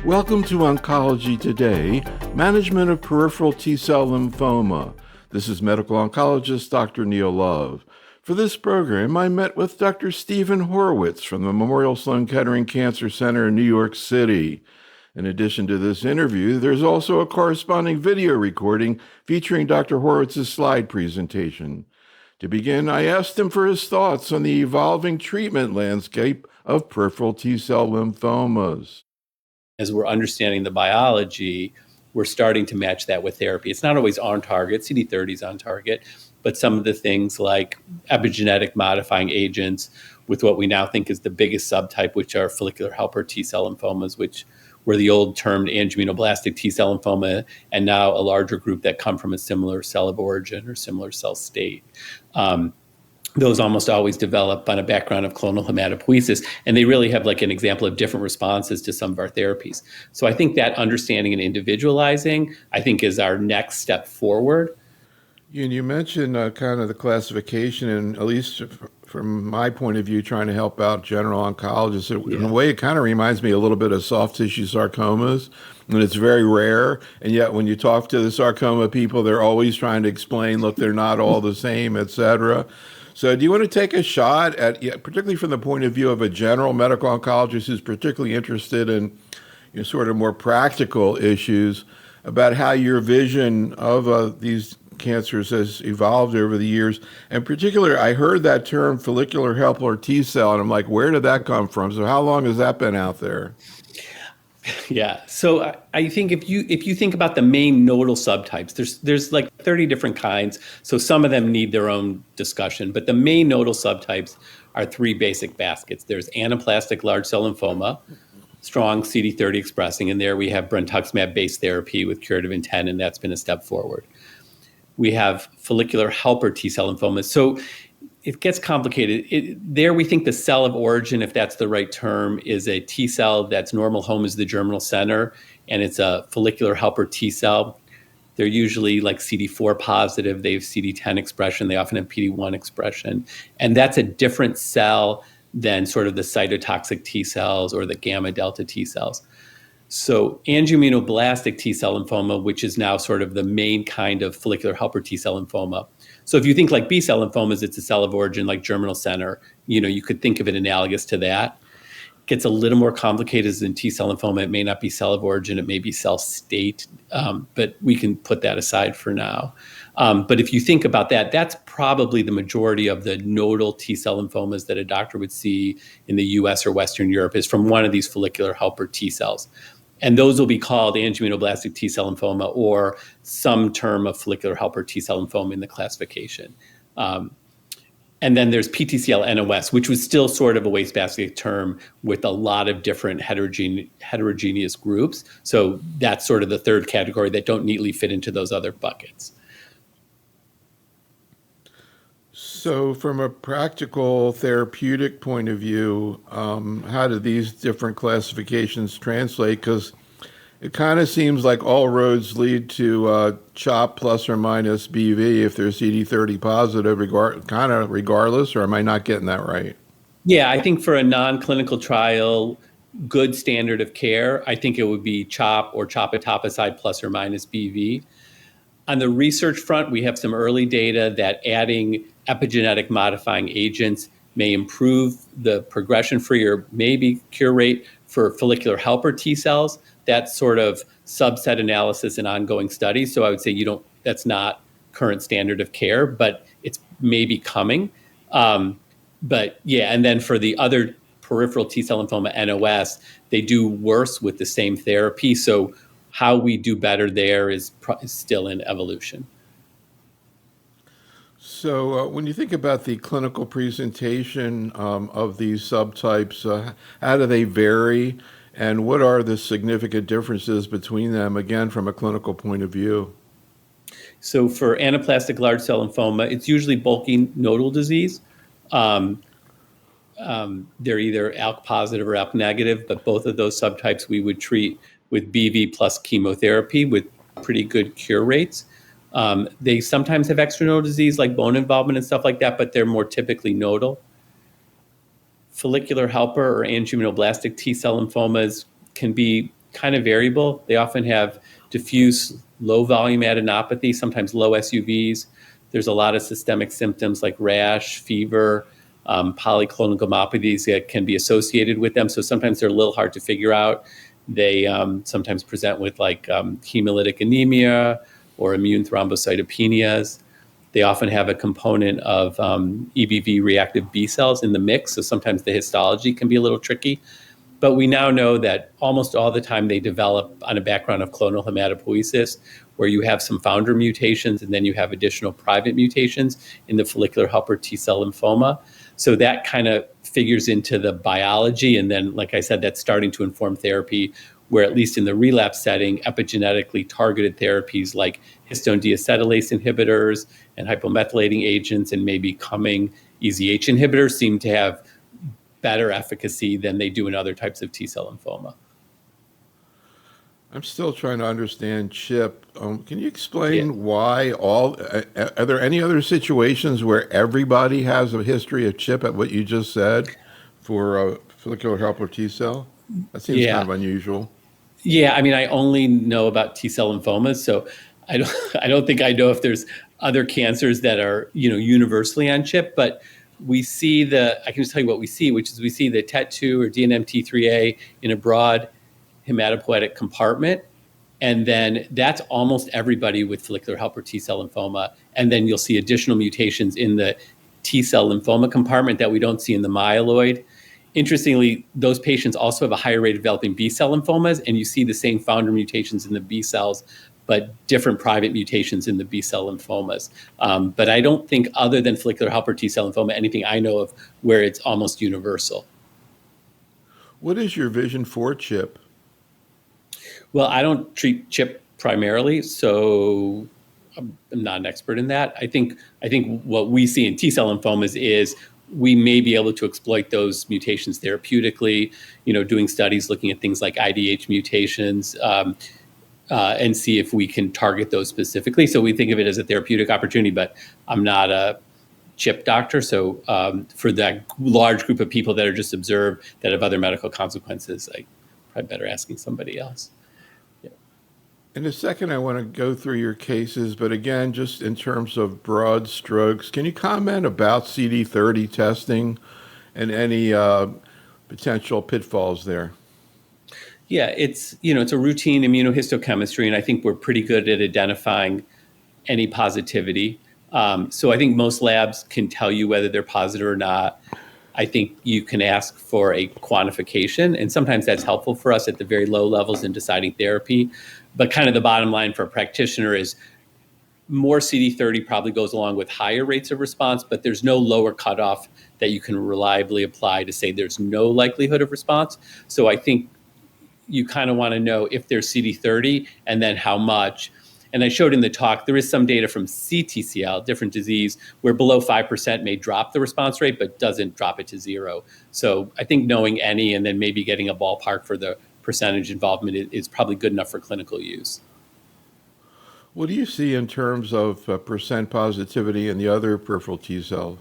Welcome to Oncology Today, Management of Peripheral T-cell Lymphoma. This is medical oncologist Dr. Neil Love. For this program, I met with Dr. Steven Horwitz from the Memorial Sloan Kettering Cancer Center in New York City. In addition to this interview, there's also a corresponding video recording featuring Dr. Horwitz's slide presentation. To begin, I asked him for his thoughts on the evolving treatment landscape of peripheral T-cell lymphomas. As we're understanding the biology, we're starting to match that with therapy. It's not always on target, CD30 is on target, but some of the things like epigenetic modifying agents with what we now think is the biggest subtype, which are follicular helper T-cell lymphomas, which were the old termed angioimmunoblastic T-cell lymphoma, and now a larger group that come from a similar cell of origin or similar cell state. Those almost always develop on a background of clonal hematopoiesis, and they really have like an example of different responses to some of our therapies. So I think that understanding and individualizing, I think, is our next step forward. And you mentioned kind of the classification, and at least from my point of view, trying to help out general oncologists. In a way, it kind of reminds me a little bit of soft tissue sarcomas, and it's very rare. And yet when you talk to the sarcoma people, they're always trying to explain, look, they're not all the same, et cetera. So do you want to take a shot at, particularly from the point of view of a general medical oncologist who's particularly interested in sort of more practical issues, about how your vision of these cancers has evolved over the years? In particular, I heard that term follicular helper T cell, and I'm like, where did that come from? So how long has that been out there? Yeah. So I think if you think about the main nodal subtypes, there's like 30 different kinds. So some of them need their own discussion, but the main nodal subtypes are three basic baskets. There's anaplastic large cell lymphoma, strong CD30 expressing, and there we have brentuximab based therapy with curative intent, and that's been a step forward. We have follicular helper T cell lymphomas. So it gets complicated. There we think the cell of origin, if that's the right term, is a T cell that's normal home is the germinal center, and it's a follicular helper T cell. They're usually like CD4 positive. They have CD10 expression. They often have PD1 expression. And that's a different cell than sort of the cytotoxic T cells or the gamma delta T cells. So angioimmunoblastic T cell lymphoma, which is now sort of the main kind of follicular helper T cell lymphoma. So if you think like B cell lymphomas, it's a cell of origin like germinal center. You could think of it analogous to that. It gets a little more complicated as in T cell lymphoma. It may not be cell of origin. It may be cell state, but we can put that aside for now. But if you think about that, that's probably the majority of the nodal T cell lymphomas that a doctor would see in the US or Western Europe is from one of these follicular helper T cells. And those will be called angioimmunoblastic T cell lymphoma or some term of follicular helper T cell lymphoma in the classification. And then there's PTCL NOS, which was still sort of a wastebasket term with a lot of different heterogeneous groups. So that's sort of the third category that don't neatly fit into those other buckets. So from a practical therapeutic point of view, how do these different classifications translate? Because it kind of seems like all roads lead to CHOEP plus or minus BV if they're CD30 positive, regardless, or am I not getting that right? Yeah, I think for a non-clinical trial, good standard of care, I think it would be CHOEP or CHOEP etoposide plus or minus BV. On the research front, we have some early data that adding epigenetic modifying agents may improve the progression-free or maybe cure rate for follicular helper T cells. That's sort of subset analysis and ongoing studies. So I would say that's not current standard of care, but it's maybe coming. But yeah, and then for the other peripheral T cell lymphoma NOS, they do worse with the same therapy. So how we do better there is still in evolution. So when you think about the clinical presentation of these subtypes, how do they vary? And what are the significant differences between them, again, from a clinical point of view? So for anaplastic large cell lymphoma, it's usually bulky nodal disease. They're either ALK-positive or ALK-negative, but both of those subtypes we would treat with BV plus chemotherapy with pretty good cure rates. They sometimes have extranodal disease like bone involvement and stuff like that, but they're more typically nodal. Follicular helper or angioimmunoblastic T cell lymphomas can be kind of variable. They often have diffuse low volume adenopathy, sometimes low SUVs. There's a lot of systemic symptoms like rash, fever, polyclonal gammopathies that can be associated with them. So sometimes they're a little hard to figure out. They sometimes present with like hemolytic anemia or immune thrombocytopenias. They often have a component of EBV reactive B cells in the mix, so sometimes the histology can be a little tricky. But we now know that almost all the time they develop on a background of clonal hematopoiesis, where you have some founder mutations and then you have additional private mutations in the follicular helper T cell lymphoma. So that kind of figures into the biology. And then, like I said, that's starting to inform therapy, where at least in the relapse setting, epigenetically targeted therapies like histone deacetylase inhibitors and hypomethylating agents and maybe coming EZH inhibitors seem to have better efficacy than they do in other types of T cell lymphoma. I'm still trying to understand CHIP. Can you explain why are there any other situations where everybody has a history of CHIP at what you just said for follicular helper T cell? That seems kind of unusual. Yeah, I mean, I only know about T cell lymphomas, so I don't think I know if there's other cancers that are, universally on CHIP, but we see I can just tell you what we see, which is we see the TET2 or DNMT3A in a broad hematopoietic compartment. And then that's almost everybody with follicular helper T cell lymphoma. And then you'll see additional mutations in the T cell lymphoma compartment that we don't see in the myeloid. Interestingly, those patients also have a higher rate of developing B cell lymphomas, and you see the same founder mutations in the B cells, but different private mutations in the B cell lymphomas. But I don't think, other than follicular helper T cell lymphoma, anything I know of where it's almost universal. What is your vision for CHIP? Well, I don't treat CHIP primarily, so I'm not an expert in that. I think what we see in T cell lymphomas is we may be able to exploit those mutations therapeutically, doing studies looking at things like IDH mutations, and see if we can target those specifically. So we think of it as a therapeutic opportunity, but I'm not a CHIP doctor. So for that large group of people that are just observed that have other medical consequences, I'm probably better asking somebody else. In a second, I want to go through your cases, but again, just in terms of broad strokes, can you comment about CD30 testing and any potential pitfalls there? Yeah, it's a routine immunohistochemistry, and I think we're pretty good at identifying any positivity. So I think most labs can tell you whether they're positive or not. I think you can ask for a quantification, and sometimes that's helpful for us at the very low levels in deciding therapy. But kind of the bottom line for a practitioner is more CD30 probably goes along with higher rates of response, but there's no lower cutoff that you can reliably apply to say there's no likelihood of response. So I think you kind of want to know if there's CD30 and then how much. And I showed in the talk, there is some data from CTCL, different disease, where below 5% may drop the response rate, but doesn't drop it to zero. So I think knowing any and then maybe getting a ballpark for the percentage involvement is probably good enough for clinical use. What do you see in terms of percent positivity in the other peripheral T cell?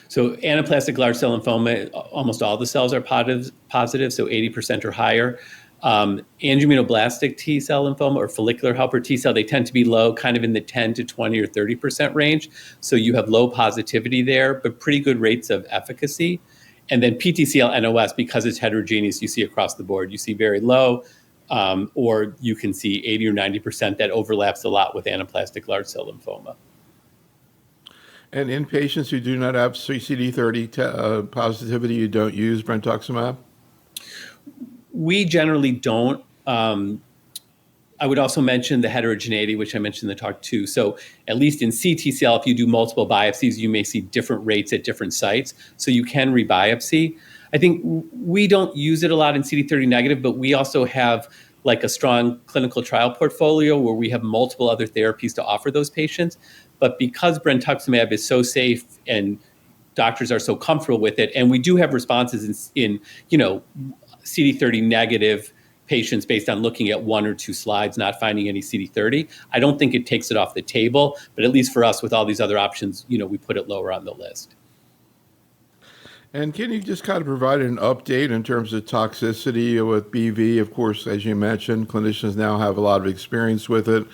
So anaplastic large cell lymphoma, almost all the cells are positive, so 80% or higher. Angioimmunoblastic T cell lymphoma or follicular helper T cell, they tend to be low, kind of in the 10 to 20 or 30% range. So you have low positivity there, but pretty good rates of efficacy. And then PTCL NOS, because it's heterogeneous, you see across the board. You see very low, or you can see 80 or 90% that overlaps a lot with anaplastic large cell lymphoma. And in patients who do not have CD30 positivity, you don't use brentuximab? We generally don't. I would also mention the heterogeneity, which I mentioned in the talk too. So at least in CTCL, if you do multiple biopsies, you may see different rates at different sites. So you can rebiopsy. I think we don't use it a lot in CD30 negative, but we also have like a strong clinical trial portfolio where we have multiple other therapies to offer those patients. But because brentuximab is so safe and doctors are so comfortable with it, and we do have responses in CD30 negative patients based on looking at one or two slides, not finding any CD30. I don't think it takes it off the table, but at least for us with all these other options, we put it lower on the list. And can you just kind of provide an update in terms of toxicity with BV? Of course, as you mentioned, clinicians now have a lot of experience with it.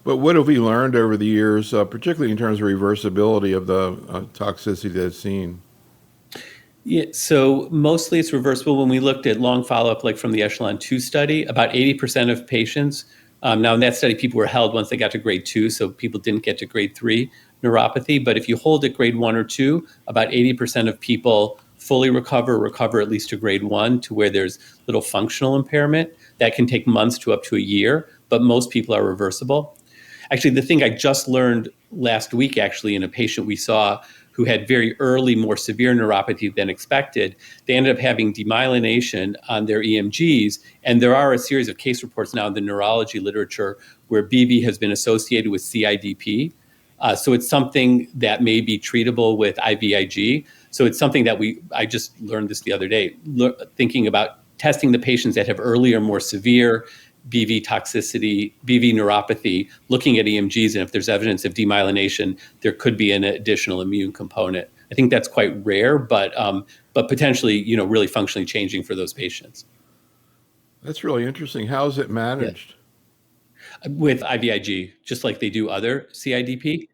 But what have we learned over the years, particularly in terms of reversibility of the toxicity that's seen? Yeah, so mostly it's reversible. When we looked at long follow-up, like from the Echelon 2 study, about 80% of patients, now in that study, people were held once they got to grade 2, so people didn't get to grade 3 neuropathy. But if you hold at grade 1 or 2, about 80% of people fully recover at least to grade 1, to where there's little functional impairment. That can take months to up to a year, but most people are reversible. Actually, the thing I just learned last week, actually, in a patient we saw who had very early, more severe neuropathy than expected, they ended up having demyelination on their EMGs. And there are a series of case reports now in the neurology literature where BV has been associated with CIDP. So it's something that may be treatable with IVIG. So it's something that I just learned this the other day, thinking about testing the patients that have earlier, more severe BV toxicity, BV neuropathy, looking at EMGs, and if there's evidence of demyelination, there could be an additional immune component. I think that's quite rare, but potentially, really functionally changing for those patients. That's really interesting. How is it managed? Yeah. With IVIG, just like they do other CIDP.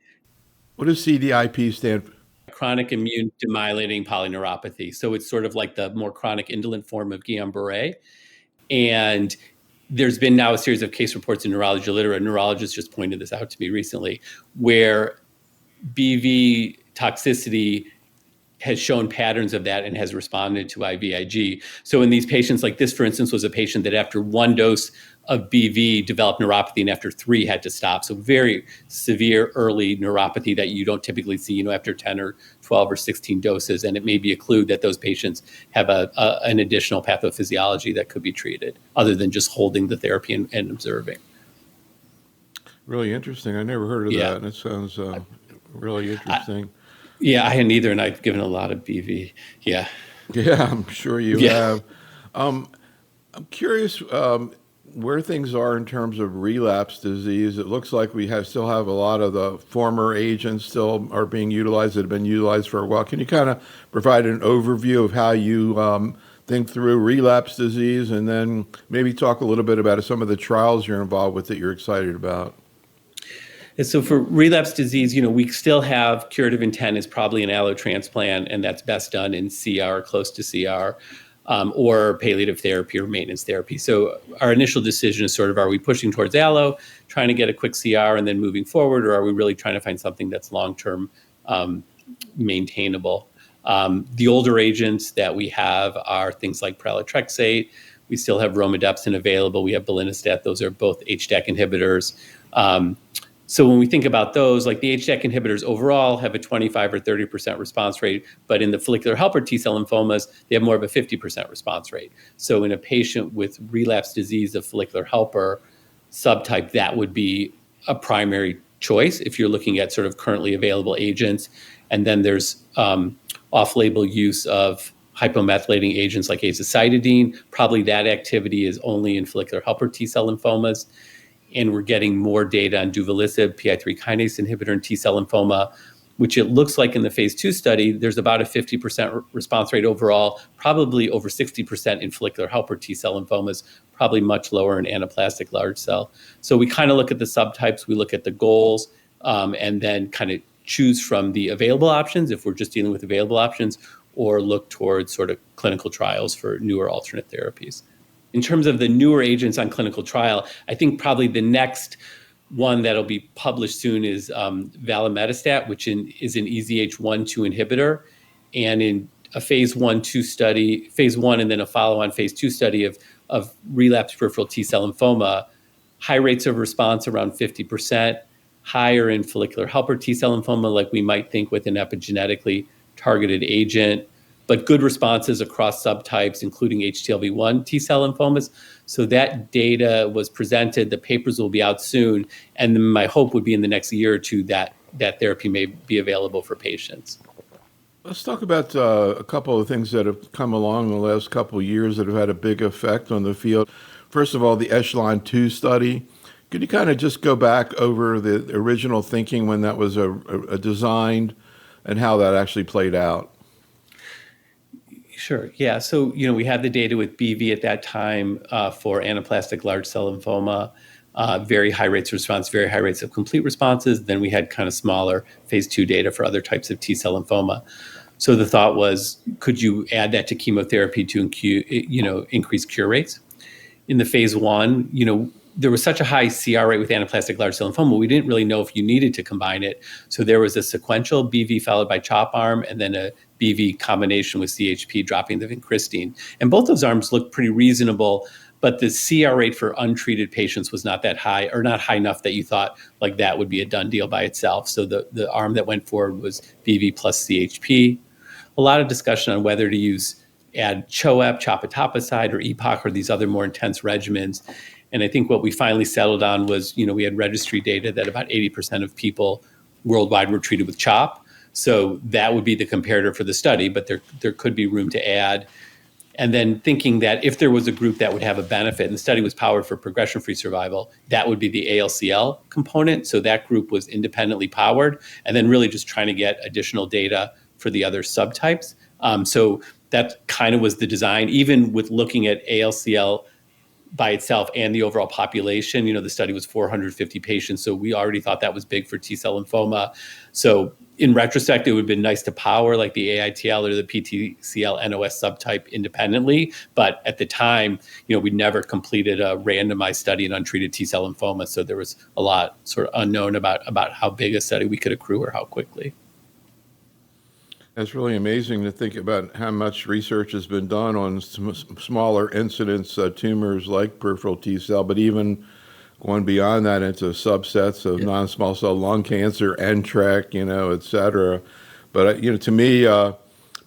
What does CDIP stand for? Chronic immune demyelinating polyneuropathy. So it's sort of like the more chronic indolent form of Guillain-Barré. And there's been now a series of case reports in neurology literature. A neurologist just pointed this out to me recently, where BV toxicity has shown patterns of that and has responded to IVIG. So in these patients, like this, for instance, was a patient that after 1 dose of BV developed neuropathy and after 3 had to stop. So very severe early neuropathy that you don't typically see, after 10 or 12 or 16 doses. And it may be a clue that those patients have an additional pathophysiology that could be treated other than just holding the therapy and observing. Really interesting. I never heard of that. And it sounds really interesting. Yeah, I hadn't either, and I've given a lot of BV. Yeah. Yeah, I'm sure you have. I'm curious where things are in terms of relapse disease. It looks like we still have a lot of the former agents still are being utilized that have been utilized for a while. Can you kind of provide an overview of how you think through relapse disease, and then maybe talk a little bit about some of the trials you're involved with that you're excited about? And so for relapse disease, we still have curative intent is probably an allo transplant, and that's best done in CR, close to CR, or palliative therapy or maintenance therapy. So our initial decision is sort of, are we pushing towards allo, trying to get a quick CR and then moving forward, or are we really trying to find something that's long-term maintainable? The older agents that we have are things like pralatrexate. We still have romidepsin available. We have belinostat. Those are both HDAC inhibitors. So when we think about those, like the HDAC inhibitors overall have a 25 or 30% response rate, but in the follicular helper T-cell lymphomas, they have more of a 50% response rate. So in a patient with relapse disease of follicular helper subtype, that would be a primary choice if you're looking at sort of currently available agents. And then there's off-label use of hypomethylating agents like azacitidine. Probably that activity is only in follicular helper T-cell lymphomas. And we're getting more data on duvelisib, PI3 kinase inhibitor in T-cell lymphoma, which it looks like in the phase 2 study, there's about a 50% response rate overall, probably over 60% in follicular helper T-cell lymphomas, probably much lower in anaplastic large cell. So we kind of look at the subtypes, we look at the goals, and then kind of choose from the available options if we're just dealing with available options, or look towards sort of clinical trials for newer alternate therapies. In terms of the newer agents on clinical trial, I think probably the next one that'll be published soon is valemetostat, which is an EZH1/2 inhibitor. And in a phase 1/2 study, phase 1 and then a follow-on phase 2 study of relapsed peripheral T-cell lymphoma, high rates of response around 50%, higher in follicular helper T-cell lymphoma like we might think with an epigenetically targeted agent, but good responses across subtypes, including HTLV1 T-cell lymphomas. So that data was presented. The papers will be out soon. And my hope would be in the next year or two that therapy may be available for patients. Let's talk about a couple of things that have come along in the last couple of years that have had a big effect on the field. First of all, the Echelon-2 study. Could you kind of just go back over the original thinking when that was designed and how that actually played out? Sure. Yeah. So, we had the data with BV at that time for anaplastic large cell lymphoma, very high rates of response, very high rates of complete responses. Then we had kind of smaller phase 2 data for other types of T cell lymphoma. So the thought was, could you add that to chemotherapy to increase cure rates? In the phase 1, there was such a high CR rate with anaplastic large cell lymphoma, we didn't really know if you needed to combine it. So there was a sequential BV followed by CHOP arm, and then a BV combination with CHP dropping the vincristine. And both those arms looked pretty reasonable, but the CR rate for untreated patients was not that high, or not high enough that you thought like that would be a done deal by itself. So the arm that went forward was BV plus CHP. A lot of discussion on whether to add CHOEP, CHOP etoposide, or EPOC, or these other more intense regimens. And I think what we finally settled on was, we had registry data that about 80% of people worldwide were treated with CHOP. So that would be the comparator for the study, but there could be room to add. And then thinking that if there was a group that would have a benefit, and the study was powered for progression-free survival, that would be the ALCL component. So that group was independently powered, and then really just trying to get additional data for the other subtypes. So that kind of was the design, even with looking at ALCL by itself and the overall population. The study was 450 patients, so we already thought that was big for T-cell lymphoma. So in retrospect, it would have been nice to power like the AITL or the PTCL NOS subtype independently. But at the time, we never completed a randomized study in untreated T-cell lymphoma, so there was a lot sort of unknown about how big a study we could accrue or how quickly. That's really amazing to think about how much research has been done on smaller incidence tumors like peripheral T cell, but even going beyond that into subsets of non-small cell lung cancer, NTRK, et cetera. But, to me,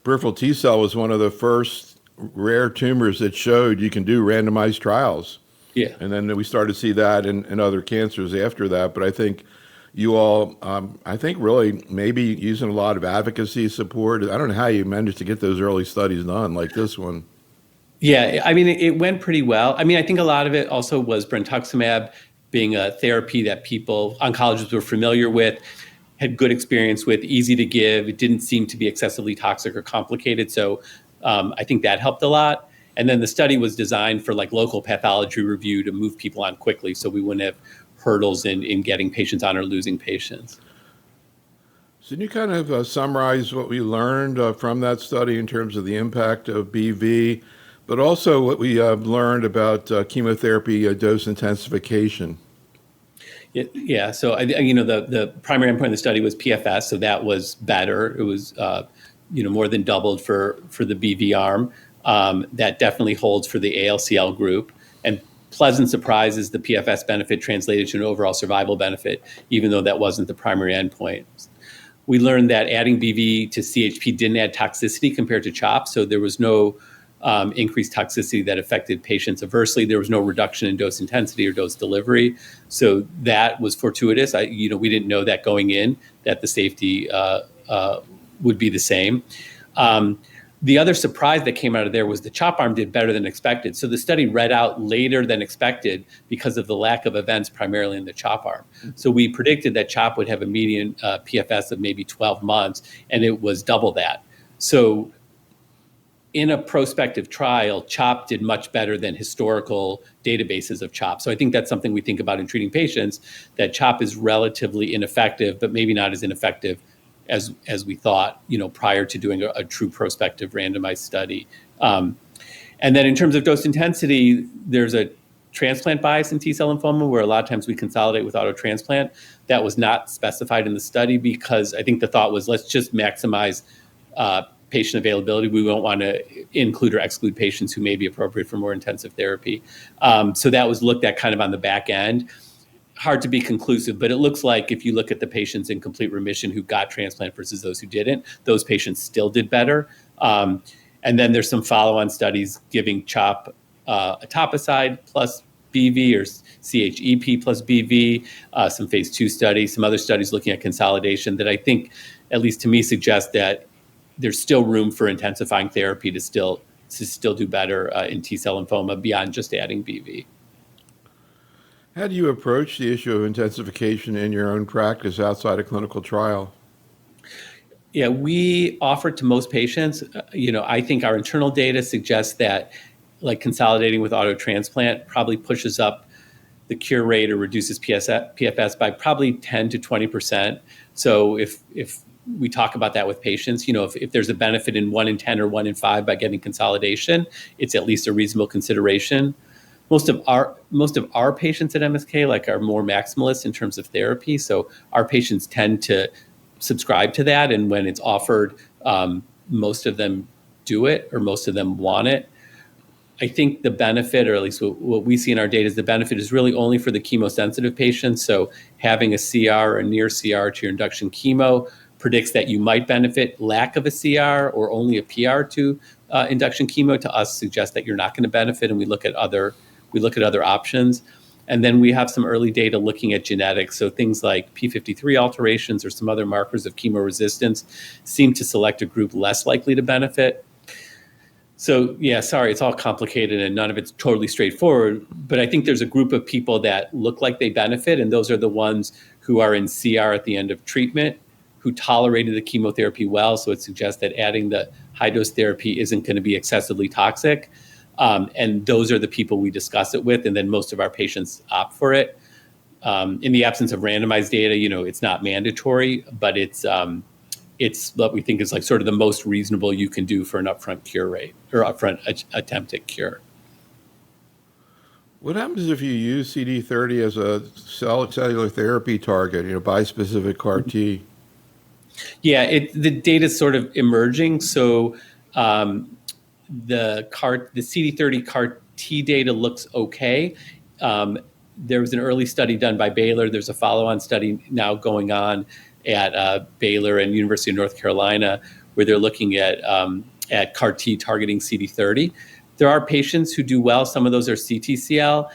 peripheral T cell was one of the first rare tumors that showed you can do randomized trials. Yeah. And then we started to see that in other cancers after that. But I think you all, really maybe using a lot of advocacy support. I don't know how you managed to get those early studies done like this one. Yeah, I mean, it went pretty well. I mean, I think a lot of it also was brentuximab being a therapy that oncologists were familiar with, had good experience with, easy to give. It didn't seem to be excessively toxic or complicated. So I think that helped a lot. And then the study was designed for like local pathology review to move people on quickly, so we wouldn't have hurdles in getting patients on or losing patients. So can you kind of summarize what we learned from that study in terms of the impact of BV, but also what we learned about chemotherapy dose intensification? Yeah. So the primary endpoint of the study was PFS, so that was better. It was more than doubled for the BV arm. That definitely holds for the ALCL group. And pleasant surprise is the PFS benefit translated to an overall survival benefit, even though that wasn't the primary endpoint. We learned that adding BV to CHP didn't add toxicity compared to CHOP, so there was no increased toxicity that affected patients adversely. There was no reduction in dose intensity or dose delivery, so that was fortuitous. We didn't know that going in, that the safety would be the same. The other surprise that came out of there was the CHOP arm did better than expected. So the study read out later than expected because of the lack of events primarily in the CHOP arm. So we predicted that CHOP would have a median PFS of maybe 12 months, and it was double that. So in a prospective trial, CHOP did much better than historical databases of CHOP. So I think that's something we think about in treating patients, that CHOP is relatively ineffective, but maybe not as ineffective as we thought, prior to doing a true prospective randomized study. And then in terms of dose intensity, there's a transplant bias in T-cell lymphoma where a lot of times we consolidate with auto transplant. That was not specified in the study because I think the thought was, let's just maximize patient availability. We won't want to include or exclude patients who may be appropriate for more intensive therapy. So that was looked at kind of on the back end. Hard to be conclusive, but it looks like if you look at the patients in complete remission who got transplant versus those who didn't, those patients still did better. And then there's some follow-on studies giving CHOP etoposide plus BV or CHEP plus BV, some phase 2 studies, some other studies looking at consolidation that I think, at least to me, suggest that there's still room for intensifying therapy to still do better in T-cell lymphoma beyond just adding BV. How do you approach the issue of intensification in your own practice outside a clinical trial? Yeah, we offer it to most patients. I think our internal data suggests that like consolidating with auto transplant probably pushes up the cure rate or reduces PFS by probably 10 to 20%. So if we talk about that with patients, if there's a benefit in 1 in 10 or 1 in 5 by getting consolidation, it's at least a reasonable consideration. Most of our patients at MSK are more maximalist in terms of therapy. So our patients tend to subscribe to that, and when it's offered, most of them do it, or most of them want it. I think the benefit, or at least what we see in our data, is the benefit is really only for the chemosensitive patients. So having a CR or near CR to your induction chemo predicts that you might benefit. Lack of a CR or only a PR to induction chemo to us suggests that you're not going to benefit, and we look at other options. And then we have some early data looking at genetics. So things like P53 alterations or some other markers of chemoresistance seem to select a group less likely to benefit. So yeah, sorry, it's all complicated and none of it's totally straightforward, but I think there's a group of people that look like they benefit, and those are the ones who are in CR at the end of treatment, who tolerated the chemotherapy well, so it suggests that adding the high-dose therapy isn't going to be excessively toxic, and those are the people we discuss it with, and then most of our patients opt for it. In the absence of randomized data, it's not mandatory, but it's what we think is sort of the most reasonable you can do for an upfront cure rate or upfront attempt at cure. What happens if you use CD30 as a cellular therapy target, bispecific CAR T? Yeah, the data is sort of emerging. So the CD30 CAR T data looks okay. There was an early study done by Baylor. There's a follow-on study now going on at Baylor and University of North Carolina, where they're looking at CAR T targeting CD30. There are patients who do well. Some of those are CTCL.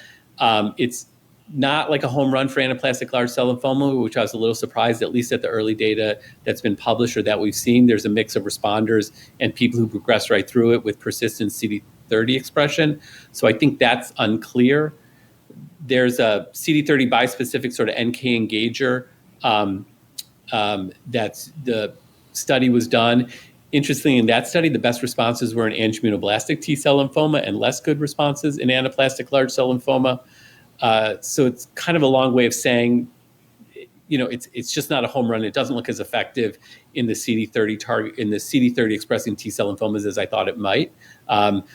It's not like a home run for anaplastic large cell lymphoma, which I was a little surprised, at least at the early data that's been published or that we've seen. There's a mix of responders and people who progress right through it with persistent CD30 expression. So I think that's unclear. There's a CD30 bispecific sort of NK engager. That's the study was done. Interestingly, in that study, the best responses were in angioimmunoblastic T-cell lymphoma and less good responses in anaplastic large cell lymphoma. So it's kind of a long way of saying, it's just not a home run. It doesn't look as effective in the CD30 target, in the CD30 expressing T-cell lymphomas as I thought it might.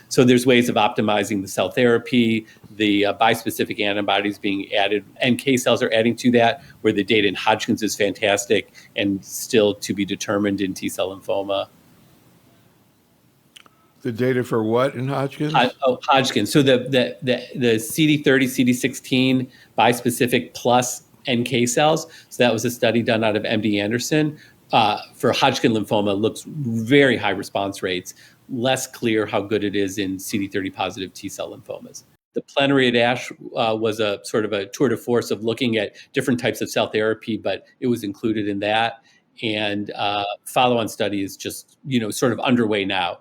So there's ways of optimizing the cell therapy, the bispecific antibodies being added, NK cells are adding to that, where the data in Hodgkin's is fantastic and still to be determined in T-cell lymphoma. The data for what in Hodgkin's? Hodgkin's. So the CD30, CD16 bispecific plus NK cells. So that was a study done out of MD Anderson. For Hodgkin lymphoma, looks very high response rates. Less clear how good it is in CD30 positive T-cell lymphomas. The plenary at ASH was a sort of a tour de force of looking at different types of cell therapy, but it was included in that. And follow-on study is just, sort of underway now.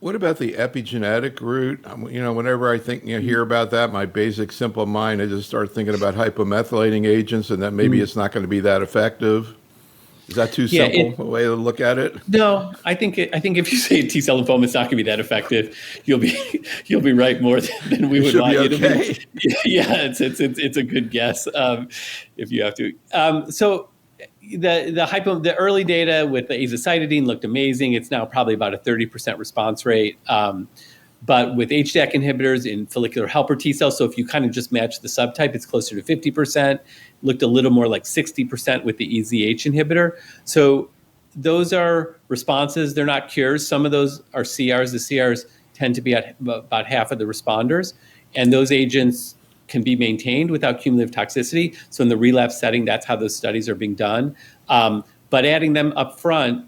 What about the epigenetic route? Whenever I hear about that, my basic simple mind, I just start thinking about hypomethylating agents and that maybe it's not going to be that effective. Is that too simple a way to look at it? No, I think if you say T-cell lymphoma is not going to be that effective, you'll be right more than we would want you to be. Yeah, it's a good guess if you have to. So the early data with the azacitidine looked amazing. It's now probably about a 30% response rate. But with HDAC inhibitors in follicular helper T cells, so if you kind of just match the subtype, it's closer to 50%. Looked a little more like 60% with the EZH inhibitor. So those are responses. They're not cures. Some of those are CRs. The CRs tend to be at about half of the responders. And those agents can be maintained without cumulative toxicity. So in the relapse setting, that's how those studies are being done. But adding them up front,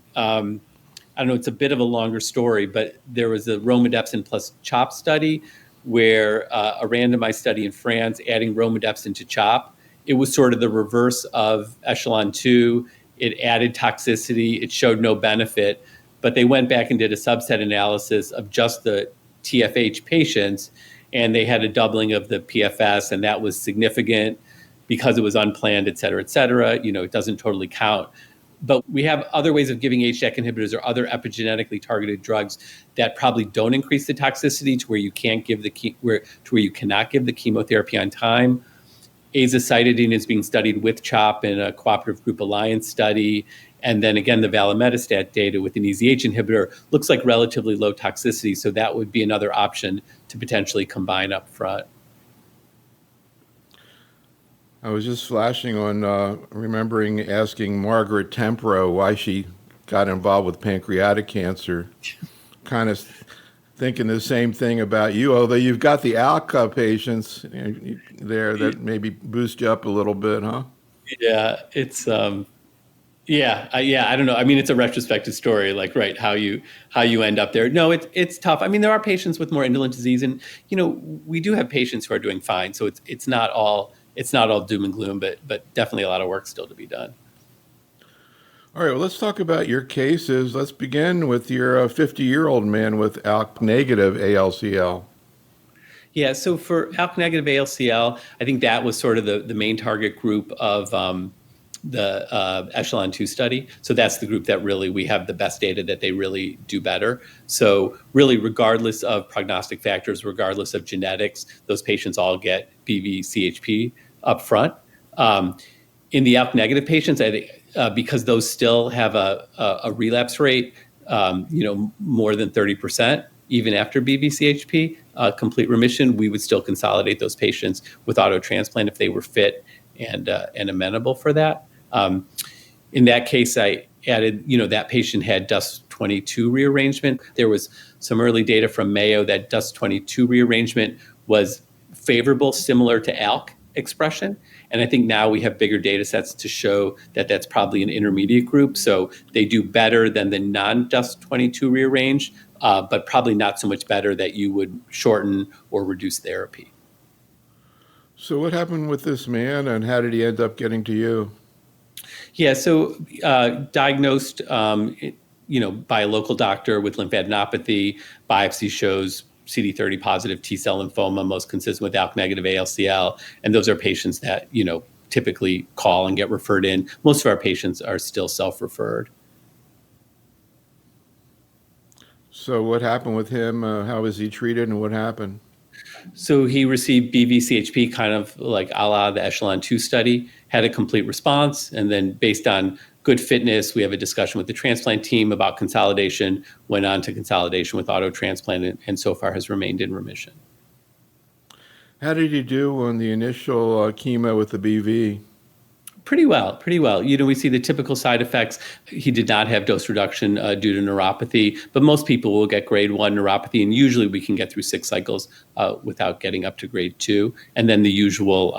I don't know, it's a bit of a longer story, but there was a romidepsin plus CHOP study where a randomized study in France adding romidepsin to CHOP. It was sort of the reverse of Echelon 2. It added toxicity. It showed no benefit. But they went back and did a subset analysis of just the TFH patients, and they had a doubling of the PFS, and that was significant because it was unplanned, et cetera, et cetera. It doesn't totally count. But we have other ways of giving HDAC inhibitors or other epigenetically targeted drugs that probably don't increase the toxicity to where you can't give where you cannot give the chemotherapy on time. Azacitidine is being studied with CHOP in a cooperative group alliance study. And then again, the valemetostat data with an EZH inhibitor looks like relatively low toxicity. So that would be another option to potentially combine up front. I was just flashing on remembering asking Margaret Tempero why she got involved with pancreatic cancer. Kind of thinking the same thing about you, although you've got the ALK patients there that maybe boost you up a little bit, huh? Yeah, it's I don't know. I mean, it's a retrospective story, like, right, how you end up there. No, it's tough. I mean, there are patients with more indolent disease, and we do have patients who are doing fine. So it's not all doom and gloom, but definitely a lot of work still to be done. All right, well, let's talk about your cases. Let's begin with your 50-year-old man with ALK-negative ALCL. Yeah, so for ALK-negative ALCL, I think that was sort of the main target group of the Echelon-2 study. So that's the group that really we have the best data that they really do better. So really, regardless of prognostic factors, regardless of genetics, those patients all get BV-CHP up front. In the ALK-negative patients, I think because those still have a relapse rate, more than 30%, even after BV-CHP, complete remission, we would still consolidate those patients with auto transplant if they were fit and amenable for that. In that case, I added, that patient had DUS22 rearrangement. There was some early data from Mayo that DUS22 rearrangement was favorable, similar to ALK expression. And I think now we have bigger data sets to show that that's probably an intermediate group. So they do better than the non-DUS22 rearranged, but probably not so much better that you would shorten or reduce therapy. So what happened with this man, and how did he end up getting to you? Yeah, so diagnosed, by a local doctor with lymphadenopathy. Biopsy shows CD8-positive T-cell lymphoma, most consistent with ALK-negative ALCL, and those are patients that typically call and get referred in. Most of our patients are still self-referred. So what happened with him? How was he treated, and what happened? So he received BV-CHP, kind of like a la the Echelon-2 study, had a complete response, and then based on good fitness, we have a discussion with the transplant team about consolidation, went on to consolidation with auto transplant, and so far has remained in remission. How did he do on the initial chemo with the BV? Pretty well. We see the typical side effects. He did not have dose reduction due to neuropathy, but most people will get grade 1 neuropathy, and usually we can get through 6 cycles without getting up to grade 2, and then the usual,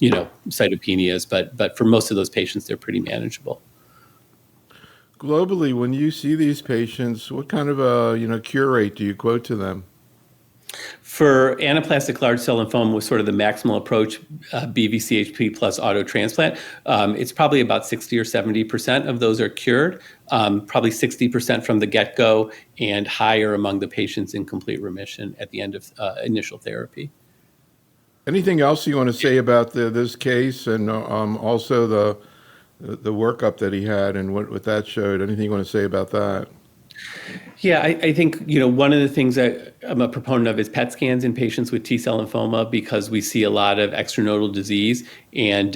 cytopenias. But for most of those patients, they're pretty manageable. Globally, when you see these patients, what kind of a cure rate do you quote to them? For anaplastic large cell lymphoma was sort of the maximal approach, BV-CHP plus auto transplant. It's probably about 60 or 70% of those are cured, probably 60% from the get-go, and higher among the patients in complete remission at the end of initial therapy. Anything else you want to say about this case, and also the workup that he had and what that showed? Anything you want to say about that? Yeah, I think, one of the things that I'm a proponent of is PET scans in patients with T-cell lymphoma, because we see a lot of extranodal disease, and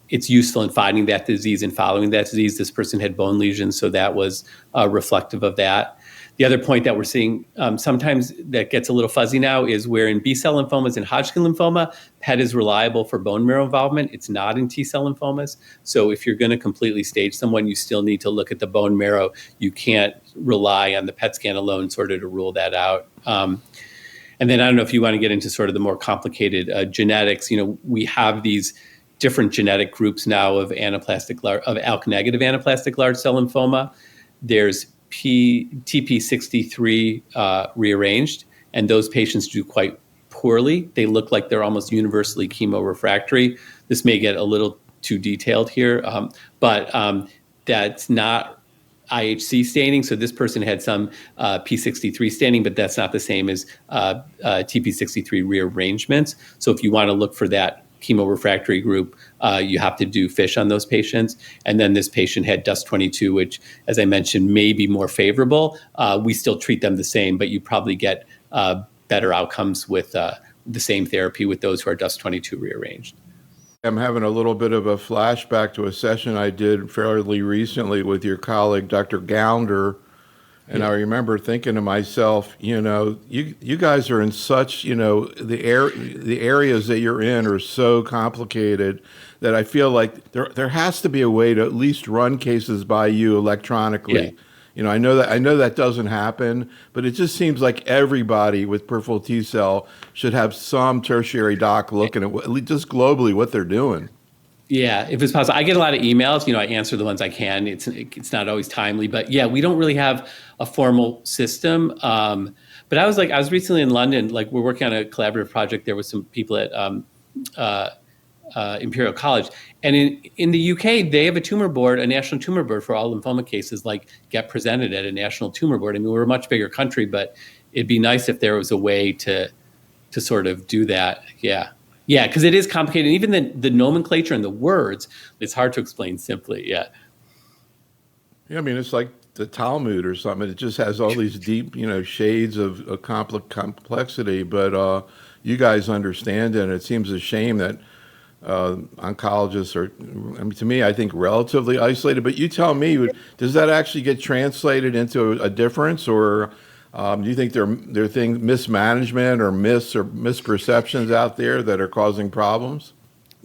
it's useful in finding that disease and following that disease. This person had bone lesions, so that was reflective of that. The other point that we're seeing sometimes that gets a little fuzzy now is where in B-cell lymphomas and Hodgkin lymphoma, PET is reliable for bone marrow involvement. It's not in T-cell lymphomas. So if you're going to completely stage someone, you still need to look at the bone marrow. You can't rely on the PET scan alone sort of to rule that out. And then I don't know if you want to get into sort of the more complicated genetics. We have these different genetic groups now of ALK-negative anaplastic large cell lymphoma. There's TP63 rearranged, and those patients do quite poorly. They look like they're almost universally chemorefractory. This may get a little too detailed here, but that's not IHC staining. So this person had some P63 staining, but that's not the same as TP63 rearrangements. So if you want to look for that chemorefractory group, you have to do FISH on those patients. And then this patient had DUS22, which, as I mentioned, may be more favorable. We still treat them the same, but you probably get better outcomes with the same therapy with those who are DUS22 rearranged. I'm having a little bit of a flashback to a session I did fairly recently with your colleague, Dr. Gounder. And I remember thinking to myself, you guys are in such, the areas that you're in are so complicated that I feel like there has to be a way to at least run cases by you electronically. Yeah. I know that doesn't happen, but it just seems like everybody with peripheral T cell should have some tertiary doc looking at just globally what they're doing. Yeah, if it's possible. I get a lot of emails. I answer the ones I can. It's not always timely, but yeah, we don't really have a formal system. But I was recently in London. Like, we're working on a collaborative project there with some people at Imperial College, and in the UK they have a national tumor board for all lymphoma cases. Like, get presented at a national tumor board. I mean, we're a much bigger country, but it'd be nice if there was a way to sort of do that. Yeah, because it is complicated. Even the nomenclature and the words, it's hard to explain simply. Yeah, I mean, it's like the Talmud or something. It just has all these deep, shades of complexity. But you guys understand it. And it seems a shame that oncologists are, to me, I think, relatively isolated. But you tell me, does that actually get translated into a difference, or do you think there are things, mismanagement or misperceptions out there that are causing problems?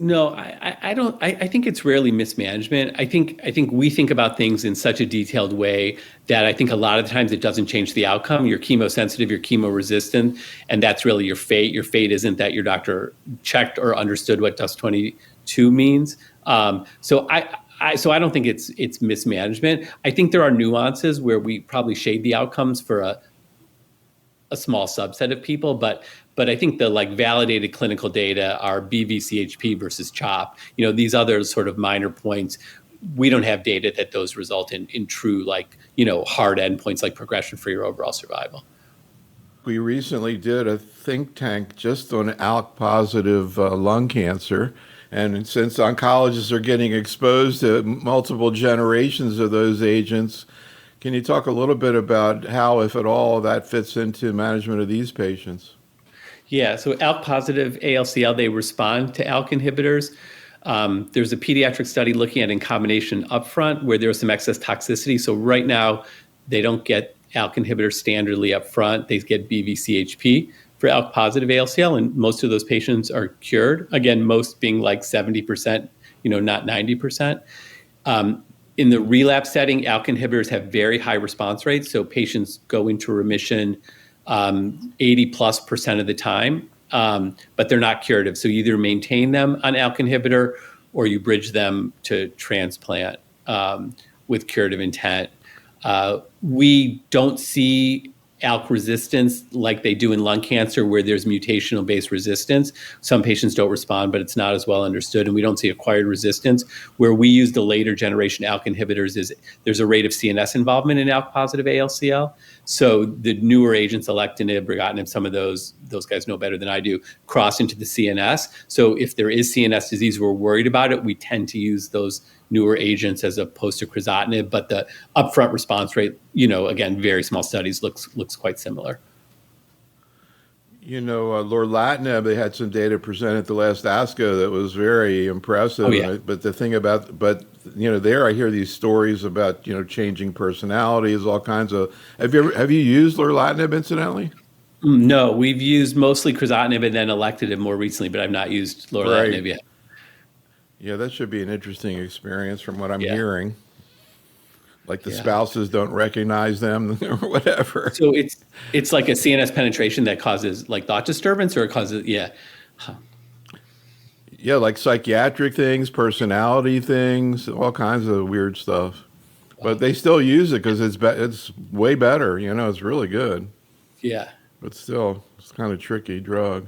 no, I don't. I think it's rarely mismanagement. I think we think about things in such a detailed way that I think a lot of the times it doesn't change the outcome. You're chemosensitive, you're chemoresistant, and that's really your fate. Your fate isn't that your doctor checked or understood what DUS22 means. So I don't think it's mismanagement. I think there are nuances where we probably shade the outcomes for a small subset of people, but I think the validated clinical data are BV-CHP versus CHOEP. These other sort of minor points, we don't have data that those result in true hard endpoints like progression-free or overall survival. We recently did a think tank just on ALK-positive lung cancer. And since oncologists are getting exposed to multiple generations of those agents, can you talk a little bit about how, if at all, that fits into management of these patients? Yeah, so ALK-positive ALCL, they respond to ALK inhibitors. There's a pediatric study looking at in combination upfront where there's some excess toxicity. So right now, they don't get ALK inhibitors standardly upfront. They get BV-CHP for ALK-positive ALCL, and most of those patients are cured. Again, most being like 70%, not 90%. In the relapse setting, ALK inhibitors have very high response rates. So patients go into remission 80+% of the time, but they're not curative. So you either maintain them on ALK inhibitor or you bridge them to transplant with curative intent. We don't see ALK resistance like they do in lung cancer, where there's mutational based resistance. Some patients don't respond, but it's not as well understood. And we don't see acquired resistance. Where we use the later generation ALK inhibitors is there's a rate of CNS involvement in ALK positive ALCL. So the newer agents, alectinib, brigatinib, some of those guys know better than I do, cross into the CNS. So if there is CNS disease, we're worried about it. We tend to use those newer agents as opposed to crizotinib, but the upfront response rate, again, very small studies, looks quite similar. Lorlatinib, they had some data presented at the last ASCO that was very impressive. Oh, yeah. But the thing about, there I hear these stories about, changing personalities, all kinds of. Have you used Lorlatinib incidentally? No, we've used mostly crizotinib and then alectinib more recently, but I've not used lorlatinib yet. Yeah, that should be an interesting experience from what I'm Yeah. hearing. Like the spouses don't recognize them or whatever. So it's like a CNS penetration that causes thought disturbance, or it causes, Yeah, like psychiatric things, personality things, all kinds of weird stuff. But they still use it because it's way better. It's really good. Yeah. But still, it's kind of tricky drug.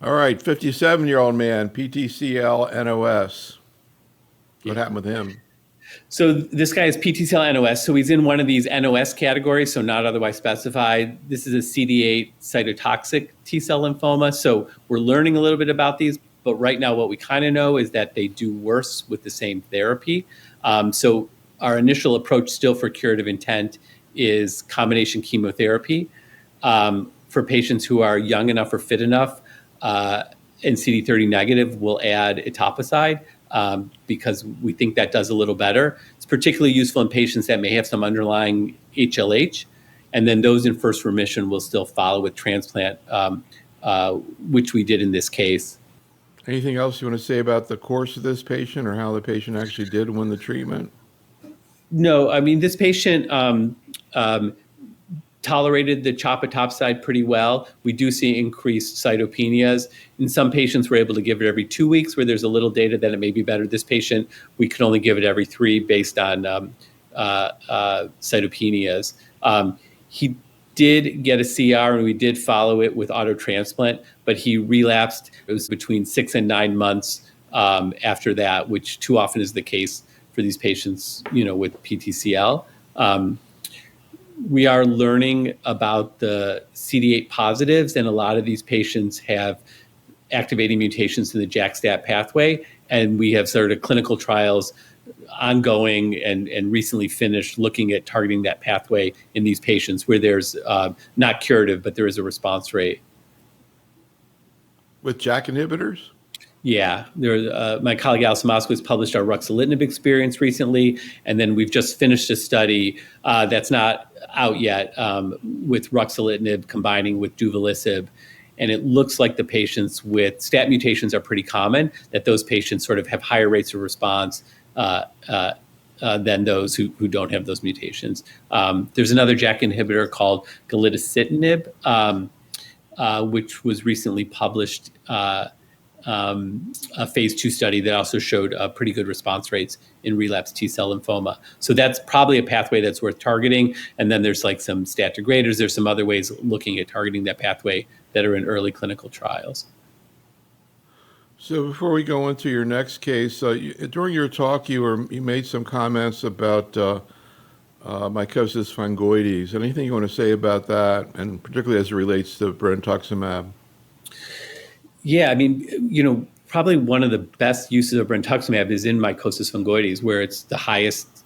All right, 57-year-old man, PTCL NOS. What happened with him? So this guy is PTCL NOS. So he's in one of these NOS categories, so not otherwise specified. This is a CD8 cytotoxic T cell lymphoma. So we're learning a little bit about these, But right now, what we kind of know is that they do worse with the same therapy. So our initial approach still for curative intent is combination chemotherapy. For patients who are young enough or fit enough and CD30 negative, we'll add etoposide because we think that does a little better. It's particularly useful in patients that may have some underlying HLH. And then those in first remission will still follow with transplant, which we did in this case. Anything else you want to say about the course of this patient or how the patient actually did when the treatment? No, I mean, this patient tolerated the CHOP etoposide pretty well. We do see increased cytopenias. In some patients, we're able to give it every 2 weeks where there's a little data that it may be better. This patient, we can only give it every 3 based on cytopenias. He did get a CR and we did follow it with auto transplant, but he relapsed. It was between 6 and 9 months after that, which too often is the case for these patients, with PTCL. We are learning about the CD8 positives, and a lot of these patients have activating mutations in the JAK-STAT pathway, and we have started clinical trials ongoing and recently finished looking at targeting that pathway in these patients where there's not curative, but there is a response rate. With JAK inhibitors? Yeah, my colleague Alison Moskowitz published our ruxolitinib experience recently, and then we've just finished a study that's not out yet with ruxolitinib combining with duvelisib. And it looks like the patients with STAT mutations are pretty common, that those patients sort of have higher rates of response than those who don't have those mutations. There's another JAK inhibitor called galidicitinib, which was recently published, a phase 2 study that also showed pretty good response rates in relapsed T-cell lymphoma. So that's probably a pathway that's worth targeting. And then there's like some STAT degraders. There's some other ways looking at targeting that pathway that are in early clinical trials. So before we go into your next case, during your talk, you made some comments about mycosis fungoides. Anything you want to say about that, and particularly as it relates to brentuximab? Yeah, I mean, probably one of the best uses of brentuximab is in mycosis fungoides, where it's the highest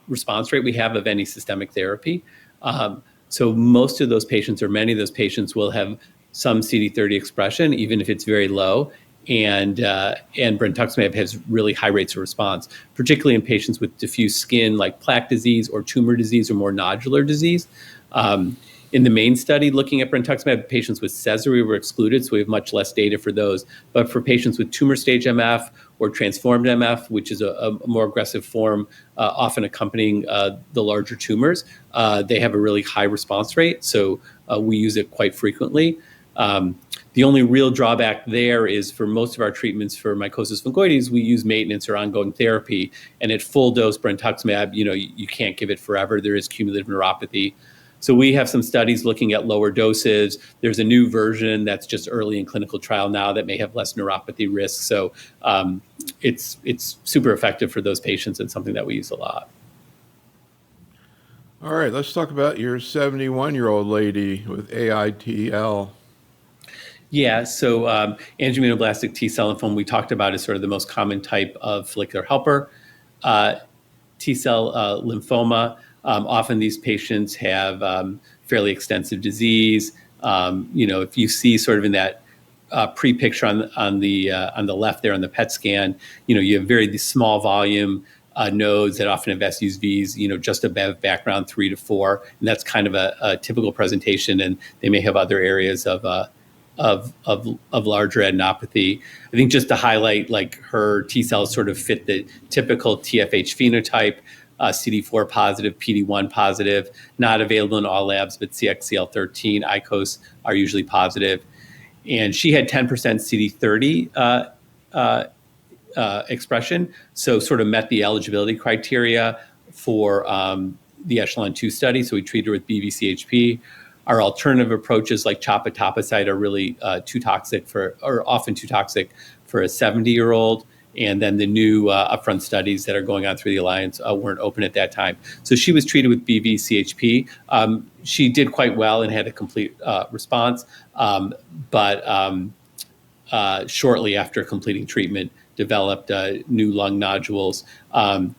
response rate we have of any systemic therapy. So most of those patients, or many of those patients, will have some CD30 expression, even if it's very low. And brentuximab has really high rates of response, particularly in patients with diffuse skin, like plaque disease or tumor disease or more nodular disease. In the main study looking at brentuximab, patients with Sézary were excluded, so we have much less data for those. But for patients with tumor stage MF or transformed MF, which is a more aggressive form, often accompanying the larger tumors, they have a really high response rate, so we use it quite frequently. The only real drawback there is for most of our treatments for mycosis fungoides, we use maintenance or ongoing therapy. And at full dose brentuximab, you can't give it forever. There is cumulative neuropathy. So we have some studies looking at lower doses. There's a new version that's just early in clinical trial now that may have less neuropathy risk. So it's super effective for those patients and something that we use a lot. All right, let's talk about your 71-year-old lady with AITL. Yeah, so angioimmunoblastic T-cell lymphoma we talked about is sort of the most common type of follicular helper T-cell lymphoma. Often these patients have fairly extensive disease. If you see sort of in that pre-picture on the left there on the PET scan, you have very small volume nodes that often have SUVs, just above background 3 to 4, and that's kind of a typical presentation. And they may have other areas of larger adenopathy. I think just to highlight, like her T cells sort of fit the typical TFH phenotype. CD4 positive, PD1 positive, not available in all labs, but CXCL13, ICOS are usually positive. And she had 10% CD30 expression, so sort of met the eligibility criteria for the Echelon-2 study. So we treated her with BV-CHP. Our alternative approaches like CHOP etoposide are really often too toxic for a 70-year-old. And then the new upfront studies that are going on through the Alliance weren't open at that time. So she was treated with BV-CHP. She did quite well and had a complete response. But shortly after completing treatment, developed new lung nodules. And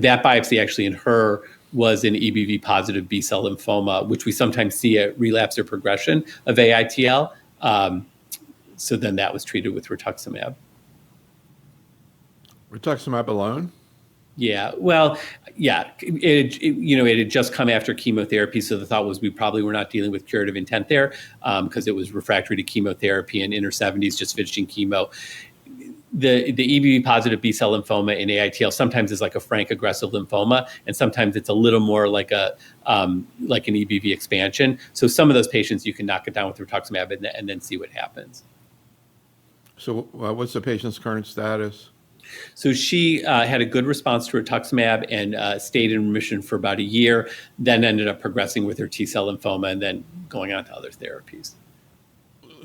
that biopsy actually in her was an EBV-positive B-cell lymphoma, which we sometimes see at relapse or progression of AITL. So then that was treated with rituximab. Rituximab alone? Yeah, well, yeah, it had just come after chemotherapy, so the thought was we probably were not dealing with curative intent there because it was refractory to chemotherapy and in her 70s, just finishing chemo. The EBV positive B cell lymphoma in AITL sometimes is like a frank aggressive lymphoma, and sometimes it's a little more like an EBV expansion. So some of those patients you can knock it down with rituximab and then see what happens. So what's the patient's current status? So she had a good response to rituximab and stayed in remission for about a year, then ended up progressing with her T-cell lymphoma and then going on to other therapies.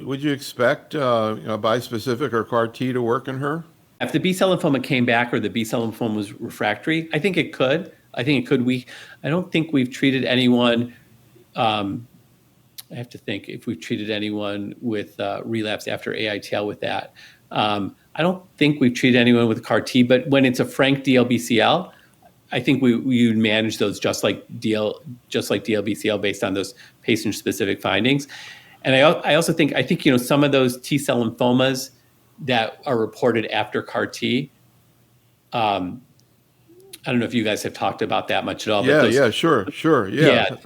Would you expect bispecific or CAR T to work in her? If the B-cell lymphoma came back or the B-cell lymphoma was refractory, I think it could. I don't think we've treated anyone. I have to think if we've treated anyone with relapse after AITL with that. I don't think we've treated anyone with CAR T, but when it's a frank DLBCL, I think we would manage those just like DLBCL based on those patient-specific findings. And I think some of those T-cell lymphomas that are reported after CAR T. I don't know if you guys have talked about that much at all. But sure. Yeah.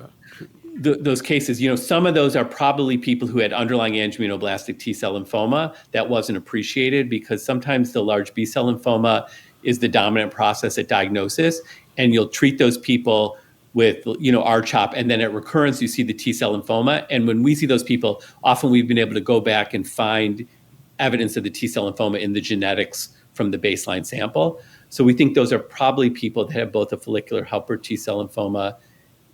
Those cases, some of those are probably people who had underlying angioimmunoblastic T-cell lymphoma that wasn't appreciated because sometimes the large B-cell lymphoma is the dominant process at diagnosis, and you'll treat those people with, R-CHOP, and then at recurrence, you see the T-cell lymphoma. And when we see those people, often we've been able to go back and find evidence of the T-cell lymphoma in the genetics from the baseline sample. So we think those are probably people that have both a follicular helper T-cell lymphoma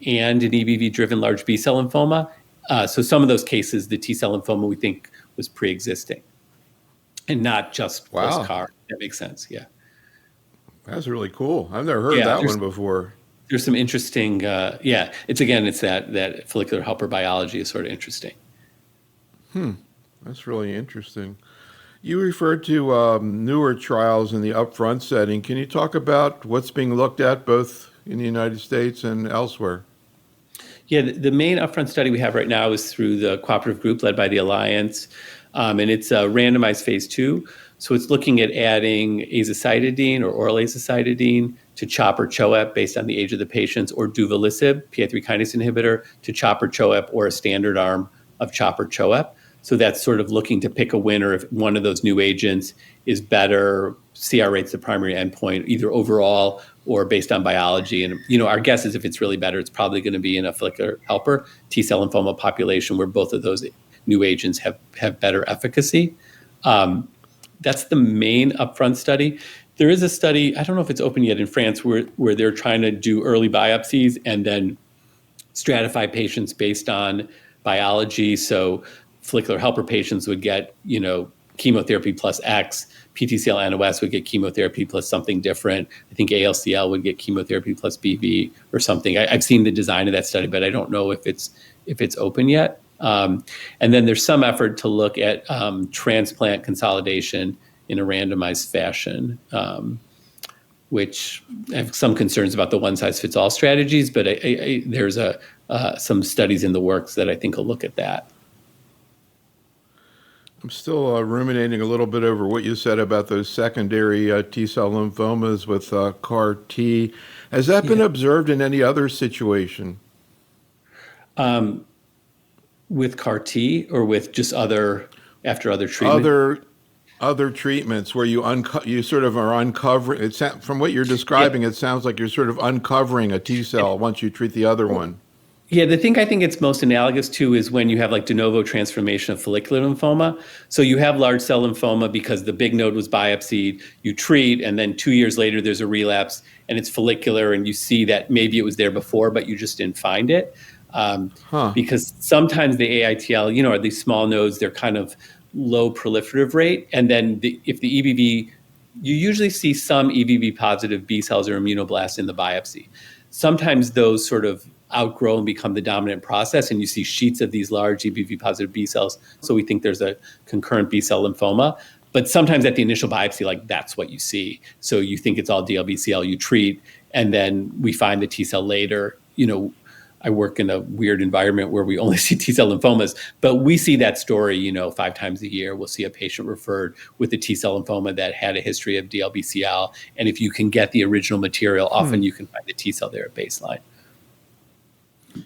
and an EBV-driven large B-cell lymphoma. So some of those cases, the T-cell lymphoma we think was pre-existing and not just post-CAR. That makes sense, yeah. That's really cool. I've never heard that one before. There's some interesting, it's that follicular helper biology is sort of interesting. That's really interesting. You referred to newer trials in the upfront setting. Can you talk about what's being looked at both in the United States and elsewhere? Yeah, the main upfront study we have right now is through the cooperative group led by the Alliance, and it's a randomized phase 2. So it's looking at adding azacitidine or oral azacitidine to CHOP or CHOEP based on the age of the patients, or duvelisib, PI3 kinase inhibitor, to CHOP or CHOEP, or a standard arm of CHOP or CHOEP. So that's sort of looking to pick a winner if one of those new agents is better, CR rate's the primary endpoint, either overall or based on biology. And, our guess is if it's really better, it's probably going to be in a follicular helper T-cell lymphoma population where both of those new agents have better efficacy. That's the main upfront study. There is a study, I don't know if it's open yet in France, where they're trying to do early biopsies and then stratify patients based on biology. So follicular helper patients would get, chemotherapy plus X. PTCL NOS would get chemotherapy plus something different. I think ALCL would get chemotherapy plus BV or something. I've seen the design of that study, but I don't know if it's open yet. And then there's some effort to look at transplant consolidation in a randomized fashion, which I have some concerns about the one-size-fits-all strategies, but there's some studies in the works that I think will look at that. I'm still ruminating a little bit over what you said about those secondary T-cell lymphomas with CAR T. Has that been observed in any other situation? With CAR T or with just after other treatment? Other treatments where you sort of are uncovering. From what you're describing, it sounds like you're sort of uncovering a T-cell once you treat the other one. Yeah, the thing I think it's most analogous to is when you have like de novo transformation of follicular lymphoma. So you have large cell lymphoma because the big node was biopsied, you treat, and then 2 years later there's a relapse and it's follicular and you see that maybe it was there before, but you just didn't find it. Because sometimes the AITL, are these small nodes, they're kind of low proliferative rate. And then if the EBV, you usually see some EBV positive B cells or immunoblasts in the biopsy. Sometimes those sort of outgrow and become the dominant process, and you see sheets of these large EBV-positive B cells. So we think there's a concurrent B-cell lymphoma. But sometimes at the initial biopsy, like that's what you see. So you think it's all DLBCL, you treat, and then we find the T cell later. I work in a weird environment where we only see T cell lymphomas, but we see that story, 5 times a year. We'll see a patient referred with a T cell lymphoma that had a history of DLBCL. And if you can get the original material, often you can find the T cell there at baseline.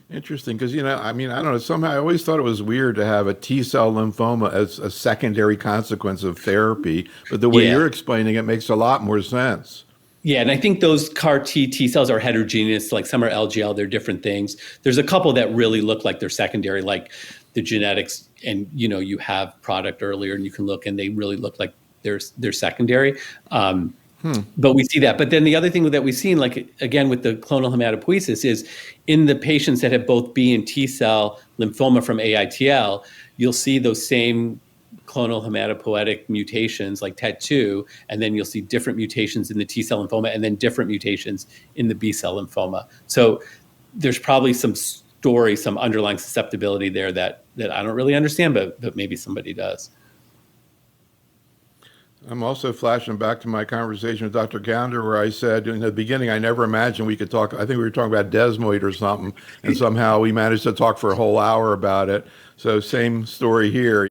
Interesting, because I don't know. Somehow I always thought it was weird to have a T cell lymphoma as a secondary consequence of therapy, but the way you're explaining it makes a lot more sense. Yeah, and I think those CAR T cells are heterogeneous. Like some are LGL, they're different things. There's a couple that really look like they're secondary, like the genetics, and you have product earlier, and you can look, and they really look like they're secondary. But we see that. But then the other thing that we've seen, like again with the clonal hematopoiesis, is in the patients that have both B and T cell lymphoma from AITL, you'll see those same clonal hematopoietic mutations like TET2, and then you'll see different mutations in the T cell lymphoma and then different mutations in the B cell lymphoma. So there's probably some story, some underlying susceptibility there that I don't really understand, but maybe somebody does. I'm also flashing back to my conversation with Dr. Gounder, where I said in the beginning, I never imagined we could talk. I think we were talking about desmoid or something, and somehow we managed to talk for a whole hour about it. So same story here.